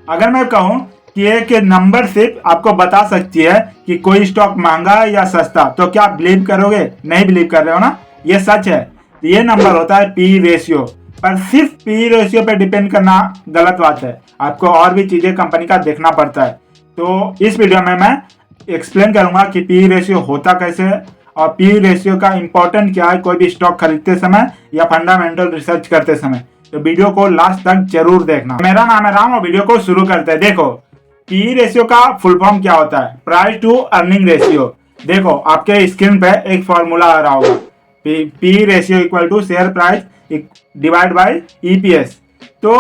अगर मैं कहूँ कि एक नंबर सिर्फ आपको बता सकती है कि कोई स्टॉक महंगा है या सस्ता, तो क्या आप बिलीव करोगे? नहीं बिलीव कर रहे हो ना, ये सच है। ये नंबर होता है पी रेशियो। पर सिर्फ पी रेशियो पे डिपेंड करना गलत बात है, आपको और भी चीजें कंपनी का देखना पड़ता है। तो इस वीडियो में मैं एक्सप्लेन करूंगा कि पी रेशियो होता कैसे है और पी रेशियो का इंपॉर्टेंट क्या है कोई भी स्टॉक खरीदते समय या फंडामेंटल रिसर्च करते समय। तो वीडियो को लास्ट तक जरूर देखना। मेरा नाम है राम और वीडियो को शुरू करते हैं। देखो, पी रेशियो का फुल फॉर्म क्या होता है? Price to earning ratio. देखो आपके स्क्रीन पे एक फॉर्मूला आ रहा होगा, P ratio equal to share price divide by EPS. तो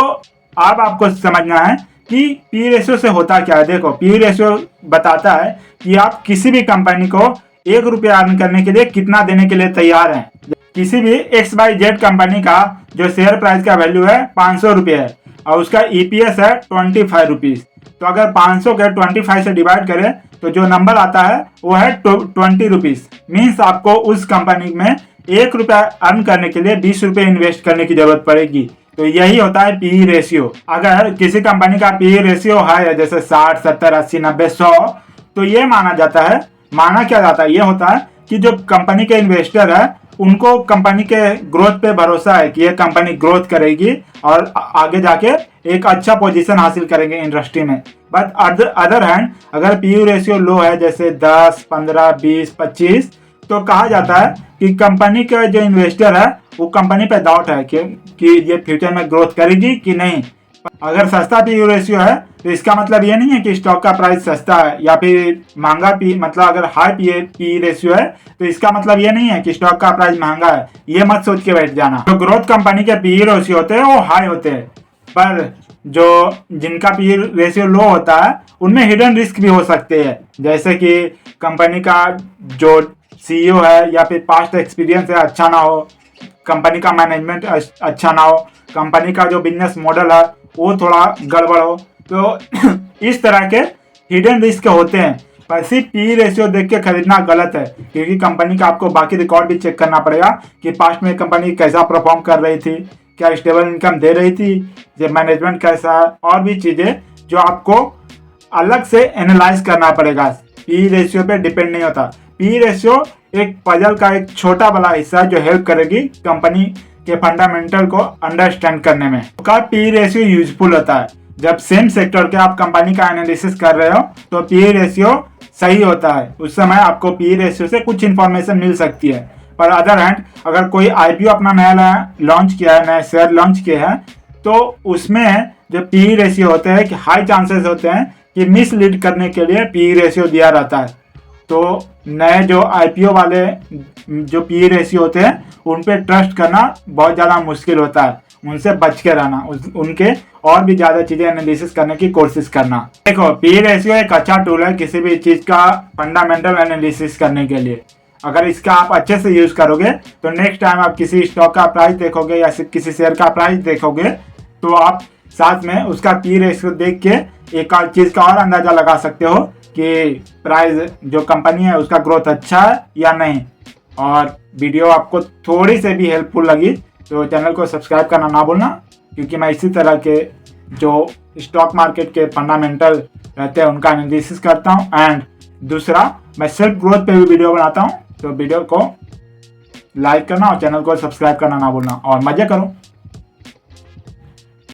अब आपको समझना है कि पी रेशियो से होता क्या है। देखो, पी रेशियो बताता है कि आप किसी भी कंपनी को ₹1 अर्न करने के लिए कितना देने के लिए तैयार हैं। किसी भी XYZ कंपनी का जो शेयर प्राइस का वैल्यू है ₹500 है और उसका ईपीएस है ₹25। तो अगर 500 के 25 से डिवाइड करें तो जो नंबर आता है वो है ₹20। मीन्स आपको उस कंपनी में ₹1 अर्न करने के लिए ₹20 इन्वेस्ट करने की जरूरत पड़ेगी। तो यही होता है पी रेशियो। अगर किसी कंपनी का पी रेशियो हाई है, जैसे 60, 70, 80, 90, 100, तो ये माना जाता है, माना क्या जाता है, ये होता है कि जो कंपनी के इन्वेस्टर है उनको कंपनी के ग्रोथ पे भरोसा है कि ये कंपनी ग्रोथ करेगी और आगे जाके एक अच्छा पोजीशन हासिल करेंगे इंडस्ट्री में। बट अदर हैंड अगर पी रेशियो लो है, जैसे 10, 15, 20, 25, तो कहा जाता है कि कंपनी का जो इन्वेस्टर है वो कंपनी पे डाउट है कि ये फ्यूचर में ग्रोथ करेगी कि नहीं। अगर सस्ता पी रेशियो है तो इसका मतलब ये नहीं है कि स्टॉक का प्राइस सस्ता है, या फिर महंगा पी, मतलब अगर हाई पी रेशियो है तो इसका मतलब ये नहीं है कि स्टॉक का प्राइस महंगा है। ये मत सोच के बैठ जाना। तो ग्रोथ कंपनी के पी रेशियो होते हैं वो हाई होते हैं, पर जो जिनका पी रेशियो लो होता है उनमें हिडन रिस्क भी हो सकते हैं, जैसे कि कंपनी का जो सीईओ है या फिर पास्ट एक्सपीरियंस है अच्छा ना हो, कंपनी का मैनेजमेंट अच्छा ना हो, कंपनी का जो बिजनेस मॉडल है वो थोड़ा गड़बड़ हो। तो इस तरह के हिडन रिस्क होते हैं। पर सिर्फ पी रेशियो देख के खरीदना गलत है, क्योंकि कंपनी का आपको बाकी रिकॉर्ड भी चेक करना पड़ेगा कि पास्ट में कंपनी कैसा परफॉर्म कर रही थी, क्या स्टेबल इनकम दे रही थी, ये मैनेजमेंट कैसा है, और भी चीज़ें जो आपको अलग से एनालाइज करना पड़ेगा। पी रेशियो पे डिपेंड नहीं होता। पी रेशियो एक पजल का एक छोटा बड़ा हिस्सा है जो हेल्प करेगी कंपनी के फंडामेंटल को अंडरस्टैंड करने में। का पी रेशियो यूजफुल होता है जब सेम सेक्टर के आप कंपनी का एनालिसिस कर रहे हो, तो पी रेशियो सही होता है। उस समय आपको पी रेशियो से कुछ इंफॉर्मेशन मिल सकती है। पर अदर हैंड अगर कोई आईपीओ अपना नया लॉन्च किया है, नया शेयर लॉन्च किया है, तो उसमें जो पी रेशियो होते हैं कि हाई चांसेस होते हैं कि मिसलीड करने के लिए पी रेशियो दिया रहता है। तो नए जो आईपीओ वाले जो पी रेशियो होते हैं उन पे ट्रस्ट करना बहुत ज़्यादा मुश्किल होता है, उनसे बच के रहना, उनके और भी ज़्यादा चीज़ें एनालिसिस करने की कोशिश करना। देखो, पी रेशियो एक अच्छा टूल है किसी भी चीज़ का फंडामेंटल एनालिसिस करने के लिए। अगर इसका आप अच्छे से यूज़ करोगे तो नेक्स्ट टाइम आप किसी स्टॉक का प्राइस देखोगे या किसी शेयर का प्राइस देखोगे तो आप साथ में उसका पी रेशियो देख के एक चीज़ का और अंदाज़ा लगा सकते हो कि प्राइस जो कंपनी है उसका ग्रोथ अच्छा है या नहीं। और वीडियो आपको थोड़ी से भी हेल्पफुल लगी तो चैनल को सब्सक्राइब करना ना भूलना, क्योंकि मैं इसी तरह के जो स्टॉक मार्केट के फंडामेंटल रहते हैं उनका एनालिसिस करता हूँ। एंड दूसरा, मैं सेल्फ ग्रोथ पे भी वीडियो बनाता हूँ। तो वीडियो को लाइक करना और चैनल को सब्सक्राइब करना ना भूलना और मजे करो।